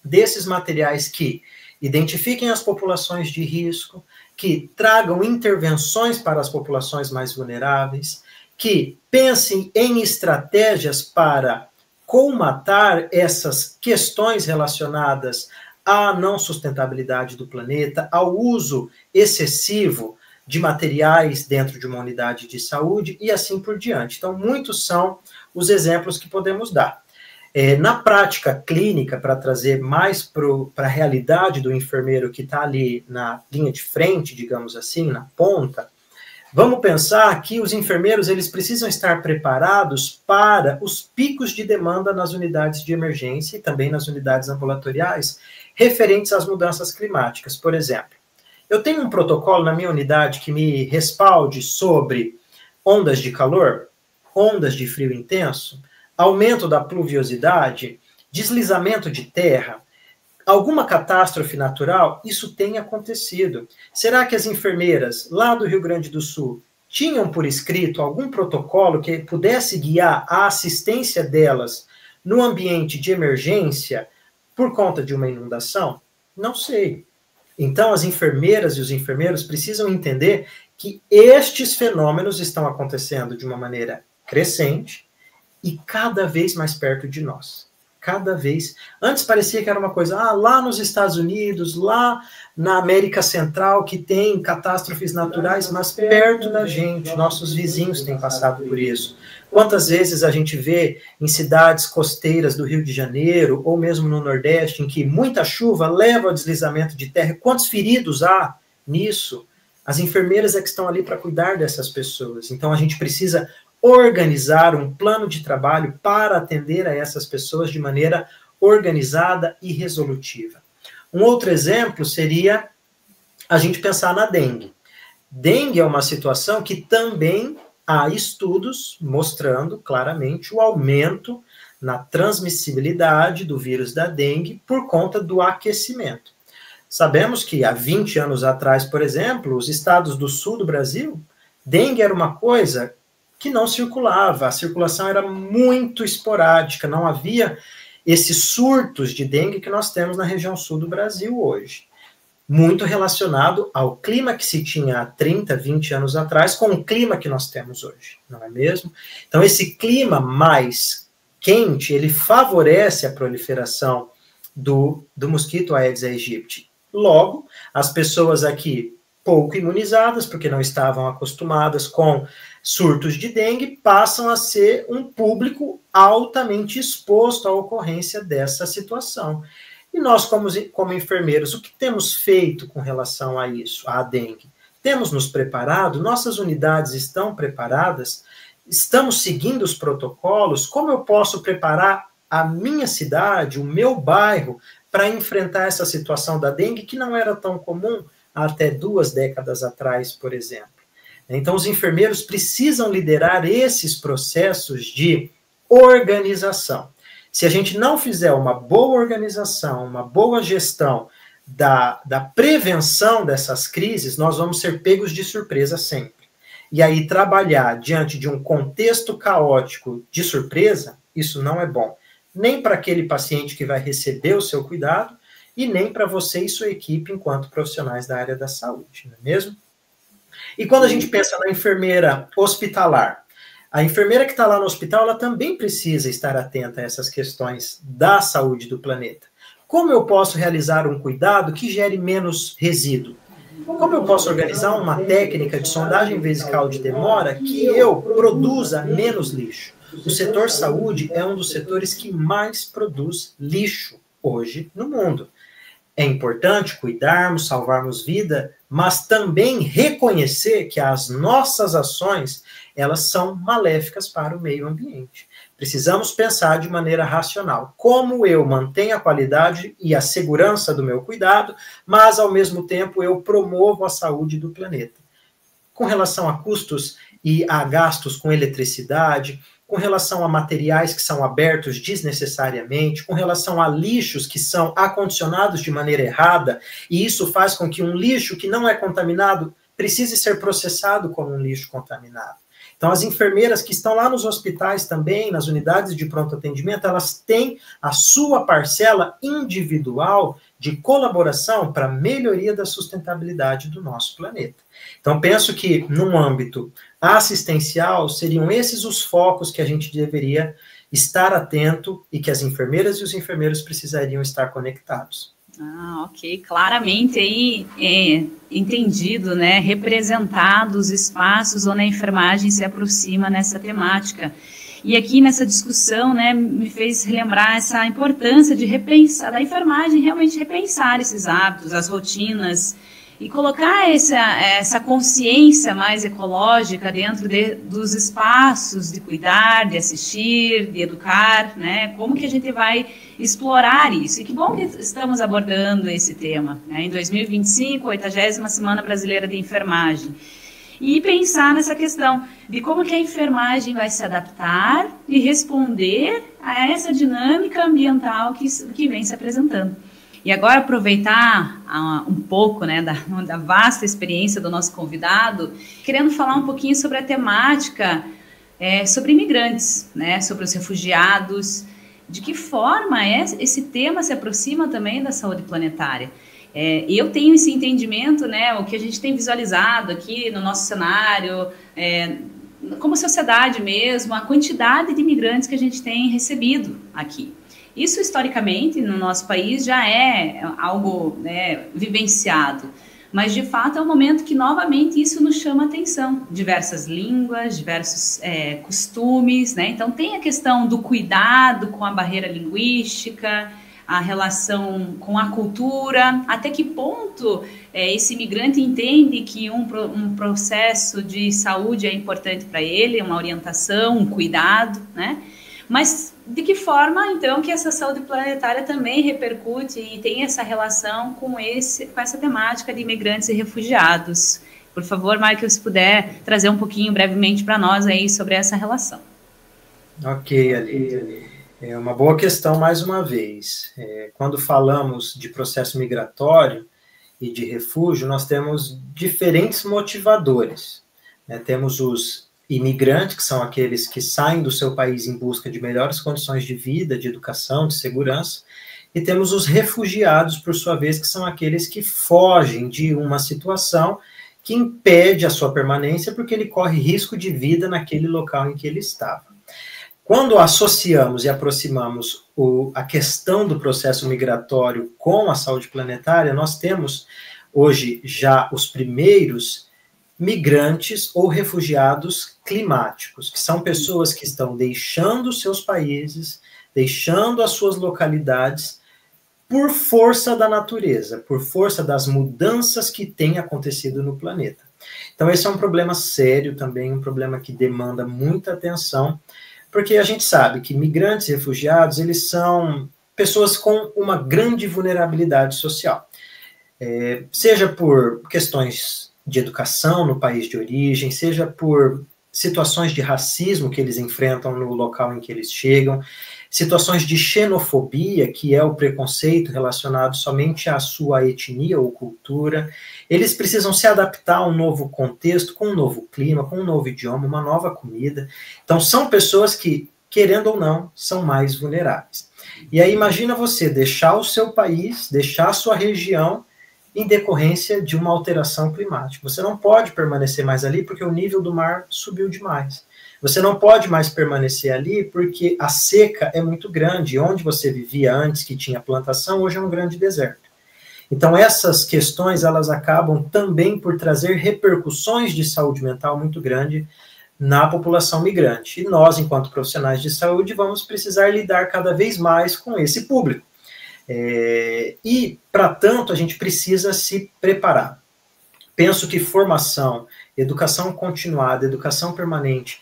desses materiais que identifiquem as populações de risco, que tragam intervenções para as populações mais vulneráveis, que pensem em estratégias para colmatar essas questões relacionadas à não sustentabilidade do planeta, ao uso excessivo de materiais dentro de uma unidade de saúde e assim por diante. Então, muitos são os exemplos que podemos dar. Na prática clínica, para trazer mais para a realidade do enfermeiro que está ali na linha de frente, digamos assim, na ponta, vamos pensar que os enfermeiros eles precisam estar preparados para os picos de demanda nas unidades de emergência e também nas unidades ambulatoriais, referentes às mudanças climáticas. Por exemplo, eu tenho um protocolo na minha unidade que me respalde sobre ondas de calor, ondas de frio intenso, aumento da pluviosidade, deslizamento de terra, alguma catástrofe natural. Isso tem acontecido. Será que as enfermeiras lá do Rio Grande do Sul tinham por escrito algum protocolo que pudesse guiar a assistência delas no ambiente de emergência por conta de uma inundação? Não sei. Então, as enfermeiras e os enfermeiros precisam entender que estes fenômenos estão acontecendo de uma maneira crescente e cada vez mais perto de nós. Cada vez. Antes parecia que era uma coisa, lá nos Estados Unidos, lá na América Central, que tem catástrofes naturais, mas perto da gente, nossos vizinhos têm passado por isso. Quantas vezes a gente vê em cidades costeiras do Rio de Janeiro, ou mesmo no Nordeste, em que muita chuva leva ao deslizamento de terra? Quantos feridos há nisso? As enfermeiras é que estão ali para cuidar dessas pessoas. Então a gente precisa organizar um plano de trabalho para atender a essas pessoas de maneira organizada e resolutiva. Um outro exemplo seria a gente pensar na dengue. Dengue é uma situação que também há estudos mostrando claramente o aumento na transmissibilidade do vírus da dengue por conta do aquecimento. Sabemos que há 20 anos atrás, por exemplo, os estados do sul do Brasil, dengue era uma coisa que não circulava, a circulação era muito esporádica, não havia esses surtos de dengue que nós temos na região sul do Brasil hoje. Muito relacionado ao clima que se tinha há 30, 20 anos atrás, com o clima que nós temos hoje, não é mesmo? Então, esse clima mais quente, ele favorece a proliferação do mosquito Aedes aegypti. Logo, as pessoas aqui pouco imunizadas, porque não estavam acostumadas com surtos de dengue, passam a ser um público altamente exposto à ocorrência dessa situação. E nós, como enfermeiros, o que temos feito com relação a isso, à dengue? Temos nos preparado? Nossas unidades estão preparadas? Estamos seguindo os protocolos? Como eu posso preparar a minha cidade, o meu bairro, para enfrentar essa situação da dengue, que não era tão comum até 2 décadas atrás, por exemplo? Então, os enfermeiros precisam liderar esses processos de organização. Se a gente não fizer uma boa organização, uma boa gestão da prevenção dessas crises, nós vamos ser pegos de surpresa sempre. E aí, trabalhar diante de um contexto caótico de surpresa, isso não é bom. Nem para aquele paciente que vai receber o seu cuidado, e nem para você e sua equipe enquanto profissionais da área da saúde, não é mesmo? E quando a gente pensa na enfermeira hospitalar, A enfermeira que está lá no hospital, ela também precisa estar atenta a essas questões da saúde do planeta. Como eu posso realizar um cuidado que gere menos resíduo? Como eu posso organizar uma técnica de sondagem vesical de demora que eu produza menos lixo? O setor saúde é um dos setores que mais produz lixo hoje no mundo. É importante cuidarmos, salvarmos vida, mas também reconhecer que as nossas ações, elas são maléficas para o meio ambiente. Precisamos pensar de maneira racional. Como eu mantenho a qualidade e a segurança do meu cuidado, mas, ao mesmo tempo, eu promovo a saúde do planeta. Com relação a custos e a gastos com eletricidade, com relação a materiais que são abertos desnecessariamente, com relação a lixos que são acondicionados de maneira errada, e isso faz com que um lixo que não é contaminado precise ser processado como um lixo contaminado. Então, as enfermeiras que estão lá nos hospitais também, nas unidades de pronto atendimento, elas têm a sua parcela individual de colaboração para a melhoria da sustentabilidade do nosso planeta. Então, penso que, num âmbito assistencial, seriam esses os focos que a gente deveria estar atento e que as enfermeiras e os enfermeiros precisariam estar conectados. Ok, claramente aí entendido, né, representado os espaços onde a enfermagem se aproxima nessa temática. E aqui nessa discussão, né, me fez relembrar essa importância de repensar, da enfermagem realmente repensar esses hábitos, as rotinas, e colocar essa consciência mais ecológica dentro dos espaços de cuidar, de assistir, de educar, né? Como que a gente vai explorar isso? E que bom que estamos abordando esse tema, né? Em 2025, a 80ª Semana Brasileira de Enfermagem. E pensar nessa questão de como que a enfermagem vai se adaptar e responder a essa dinâmica ambiental que vem se apresentando. E agora aproveitar um pouco, né, da vasta experiência do nosso convidado, querendo falar um pouquinho sobre a temática sobre imigrantes, né, sobre os refugiados, de que forma esse tema se aproxima também da saúde planetária. Eu tenho esse entendimento, né, o que a gente tem visualizado aqui no nosso cenário, como sociedade mesmo, a quantidade de imigrantes que a gente tem recebido aqui. Isso, historicamente, no nosso país já é algo, né, vivenciado, mas, de fato, é um momento que, novamente, isso nos chama a atenção. Diversas línguas, diversos costumes, né? Então, tem a questão do cuidado com a barreira linguística, a relação com a cultura, até que ponto esse imigrante entende que um processo de saúde é importante para ele, uma orientação, um cuidado, né? Mas de que forma, então, que essa saúde planetária também repercute e tem essa relação com essa temática de imigrantes e refugiados? Por favor, Michael, se puder trazer um pouquinho brevemente para nós aí sobre essa relação. Ok, Ali. É uma boa questão mais uma vez. Quando falamos de processo migratório e de refúgio, nós temos diferentes motivadores. Temos os imigrantes, que são aqueles que saem do seu país em busca de melhores condições de vida, de educação, de segurança, e temos os refugiados, por sua vez, que são aqueles que fogem de uma situação que impede a sua permanência porque ele corre risco de vida naquele local em que ele estava. Quando associamos e aproximamos a questão do processo migratório com a saúde planetária, nós temos hoje já os primeiros migrantes ou refugiados climáticos, que são pessoas que estão deixando seus países, deixando as suas localidades por força da natureza, por força das mudanças que têm acontecido no planeta. Então esse é um problema sério também, um problema que demanda muita atenção, porque a gente sabe que migrantes e refugiados, eles são pessoas com uma grande vulnerabilidade social, seja por questões de educação no país de origem, seja por situações de racismo que eles enfrentam no local em que eles chegam, situações de xenofobia, que é o preconceito relacionado somente à sua etnia ou cultura. Eles precisam se adaptar a um novo contexto, com um novo clima, com um novo idioma, uma nova comida. Então, são pessoas que, querendo ou não, são mais vulneráveis. E aí, imagina você deixar o seu país, deixar a sua região, em decorrência de uma alteração climática. Você não pode permanecer mais ali porque o nível do mar subiu demais. Você não pode mais permanecer ali porque a seca é muito grande. Onde você vivia antes, que tinha plantação, hoje é um grande deserto. Então, essas questões, elas acabam também por trazer repercussões de saúde mental muito grande na população migrante. E nós, enquanto profissionais de saúde, vamos precisar lidar cada vez mais com esse público. E, para tanto, a gente precisa se preparar. Penso que formação, educação continuada, educação permanente,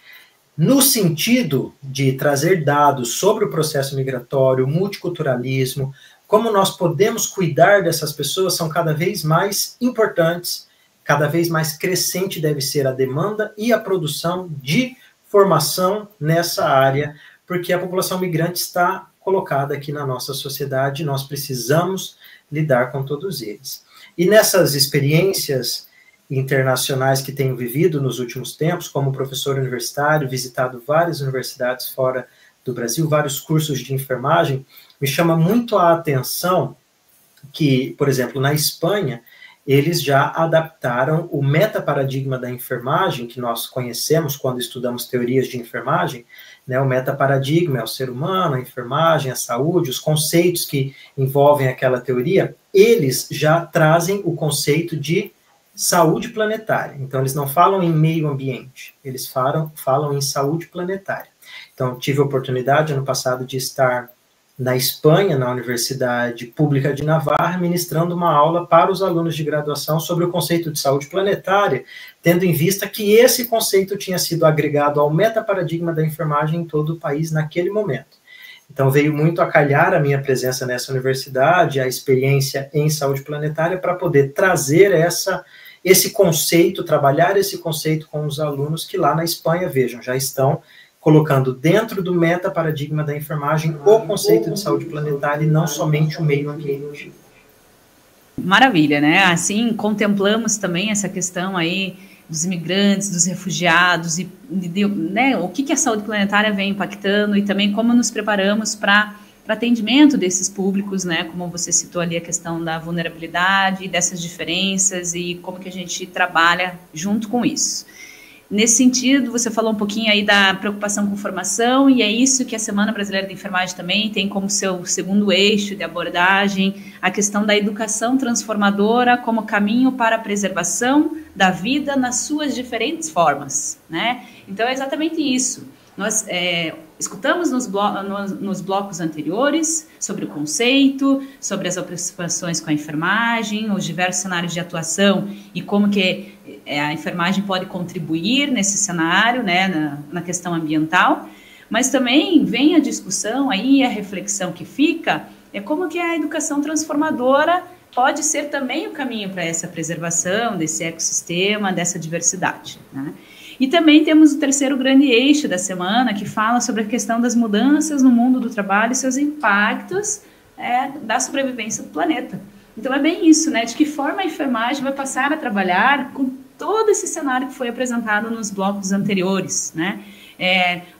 no sentido de trazer dados sobre o processo migratório, multiculturalismo, como nós podemos cuidar dessas pessoas, são cada vez mais importantes, cada vez mais crescente deve ser a demanda e a produção de formação nessa área, porque a população migrante está colocada aqui na nossa sociedade, nós precisamos lidar com todos eles. E nessas experiências internacionais que tenho vivido nos últimos tempos, como professor universitário, visitado várias universidades fora do Brasil, vários cursos de enfermagem, me chama muito a atenção que, por exemplo, na Espanha, eles já adaptaram o metaparadigma da enfermagem, que nós conhecemos quando estudamos teorias de enfermagem, né? O metaparadigma é o ser humano, a enfermagem, a saúde, os conceitos que envolvem aquela teoria, eles já trazem o conceito de saúde planetária. Então, eles não falam em meio ambiente, eles falam em saúde planetária. Então, tive a oportunidade, ano passado, de estar na Espanha, na Universidade Pública de Navarra, ministrando uma aula para os alunos de graduação sobre o conceito de saúde planetária, tendo em vista que esse conceito tinha sido agregado ao metaparadigma da enfermagem em todo o país naquele momento. Então, veio muito a calhar a minha presença nessa universidade, a experiência em saúde planetária, para poder trazer esse conceito, trabalhar esse conceito com os alunos que lá na Espanha, vejam, já estão colocando dentro do metaparadigma da enfermagem o conceito de saúde planetária e não somente o meio ambiente. Maravilha, né? Assim, contemplamos também essa questão aí dos imigrantes, dos refugiados, e né, o que a saúde planetária vem impactando e também como nos preparamos para atendimento desses públicos, né? Como você citou ali a questão da vulnerabilidade, dessas diferenças e como que a gente trabalha junto com isso. Nesse sentido, você falou um pouquinho aí da preocupação com formação, e é isso que a Semana Brasileira de Enfermagem também tem como seu segundo eixo de abordagem, a questão da educação transformadora como caminho para a preservação da vida nas suas diferentes formas, né? Então, é exatamente isso. Nós escutamos nos blocos anteriores sobre o conceito, sobre as aproximações com a enfermagem, os diversos cenários de atuação e como que a enfermagem pode contribuir nesse cenário, né, na questão ambiental, mas também vem a discussão aí, a reflexão que fica, é como que a educação transformadora pode ser também o caminho para essa preservação desse ecossistema, dessa diversidade, né? E também temos o terceiro grande eixo da semana, que fala sobre a questão das mudanças no mundo do trabalho e seus impactos da sobrevivência do planeta. Então, é bem isso, né? De que forma a enfermagem vai passar a trabalhar com todo esse cenário que foi apresentado nos blocos anteriores, né?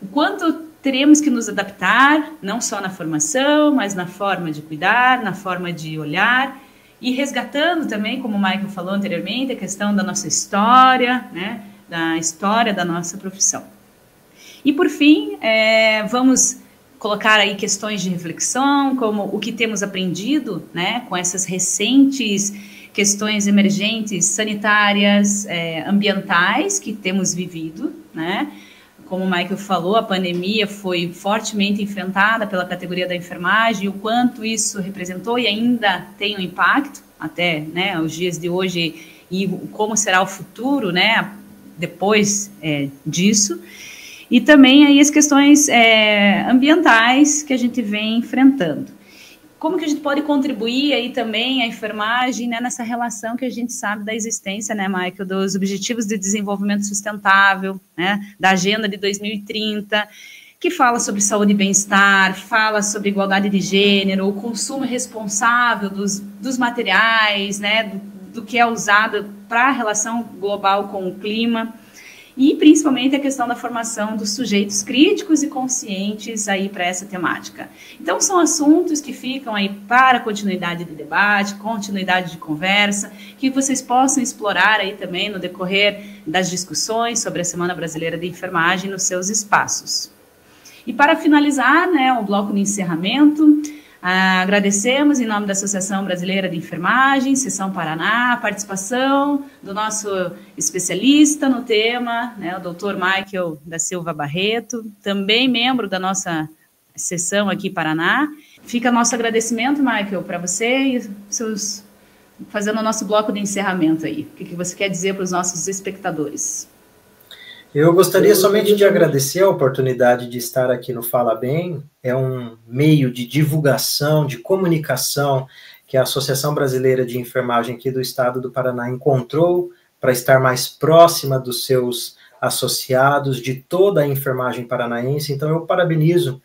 O quanto teremos que nos adaptar, não só na formação, mas na forma de cuidar, na forma de olhar, e resgatando também, como o Michael falou anteriormente, a questão da nossa história, né? Da história da nossa profissão. E, por fim, vamos colocar aí questões de reflexão, como o que temos aprendido, né, com essas recentes questões emergentes sanitárias, ambientais que temos vivido, né? Como o Michael falou, a pandemia foi fortemente enfrentada pela categoria da enfermagem, o quanto isso representou e ainda tem um impacto até, né, os dias de hoje, e como será o futuro, né, depois disso, e também aí as questões ambientais que a gente vem enfrentando. Como que a gente pode contribuir aí também a enfermagem, né, nessa relação que a gente sabe da existência, né, Michael, dos Objetivos de Desenvolvimento Sustentável, né, da Agenda de 2030, que fala sobre saúde e bem-estar, fala sobre igualdade de gênero, o consumo responsável dos materiais, né, do que é usado para a relação global com o clima. e principalmente a questão da formação dos sujeitos críticos e conscientes aí para essa temática. Então, são assuntos que ficam aí para continuidade de debate, continuidade de conversa, que vocês possam explorar aí também no decorrer das discussões sobre a Semana Brasileira de Enfermagem nos seus espaços. E para finalizar, né, o bloco de encerramento, agradecemos em nome da Associação Brasileira de Enfermagem, Seção Paraná, a participação do nosso especialista no tema, né, o Dr. Michael da Silva Barreto, também membro da nossa seção aqui Paraná. Fica nosso agradecimento, Michael, para você e seus, fazendo o nosso bloco de encerramento aí. O que você quer dizer para os nossos espectadores? Eu gostaria somente de agradecer a oportunidade de estar aqui no Fala Bem. É um meio de divulgação, de comunicação que a Associação Brasileira de Enfermagem aqui do Estado do Paraná encontrou para estar mais próxima dos seus associados, de toda a enfermagem paranaense. Então, eu parabenizo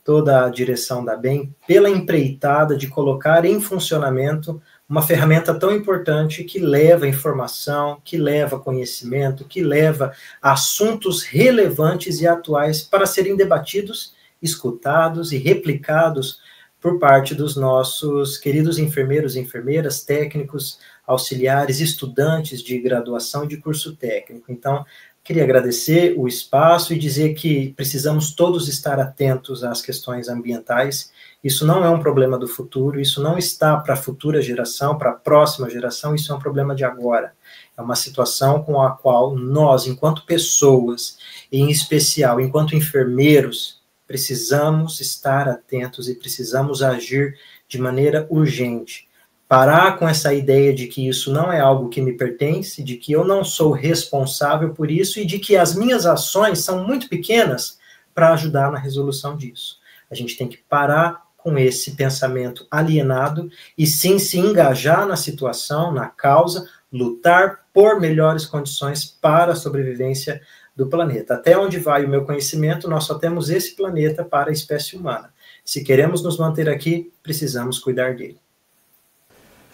toda a direção da BEM pela empreitada de colocar em funcionamento uma ferramenta tão importante que leva informação, que leva conhecimento, que leva assuntos relevantes e atuais para serem debatidos, escutados e replicados por parte dos nossos queridos enfermeiros, enfermeiras, técnicos, auxiliares, estudantes de graduação e de curso técnico. Então, queria agradecer o espaço e dizer que precisamos todos estar atentos às questões ambientais. Isso não é um problema do futuro, isso não está para a futura geração, para a próxima geração, isso é um problema de agora. É uma situação com a qual nós, enquanto pessoas, e em especial enquanto enfermeiros, precisamos estar atentos e precisamos agir de maneira urgente. Parar com essa ideia de que isso não é algo que me pertence, de que eu não sou responsável por isso e de que as minhas ações são muito pequenas para ajudar na resolução disso. A gente tem que parar com esse pensamento alienado e sim se engajar na situação, na causa, lutar por melhores condições para a sobrevivência do planeta. Até onde vai o meu conhecimento, nós só temos esse planeta para a espécie humana. Se queremos nos manter aqui, precisamos cuidar dele.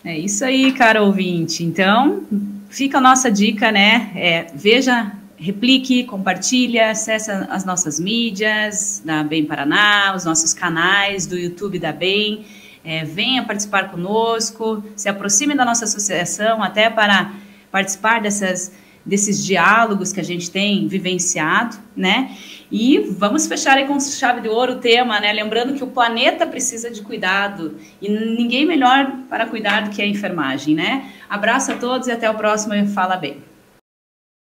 É isso aí, caro ouvinte. Então, fica a nossa dica, né? Veja, replique, compartilhe, acesse as nossas mídias da BEM Paraná, os nossos canais do YouTube da BEM. Venha participar conosco, se aproxime da nossa associação até para participar desses diálogos que a gente tem vivenciado, né? E vamos fechar aí com chave de ouro o tema, né? Lembrando que o planeta precisa de cuidado e ninguém melhor para cuidar do que a enfermagem, né? Abraço a todos e até o próximo Fala Bem.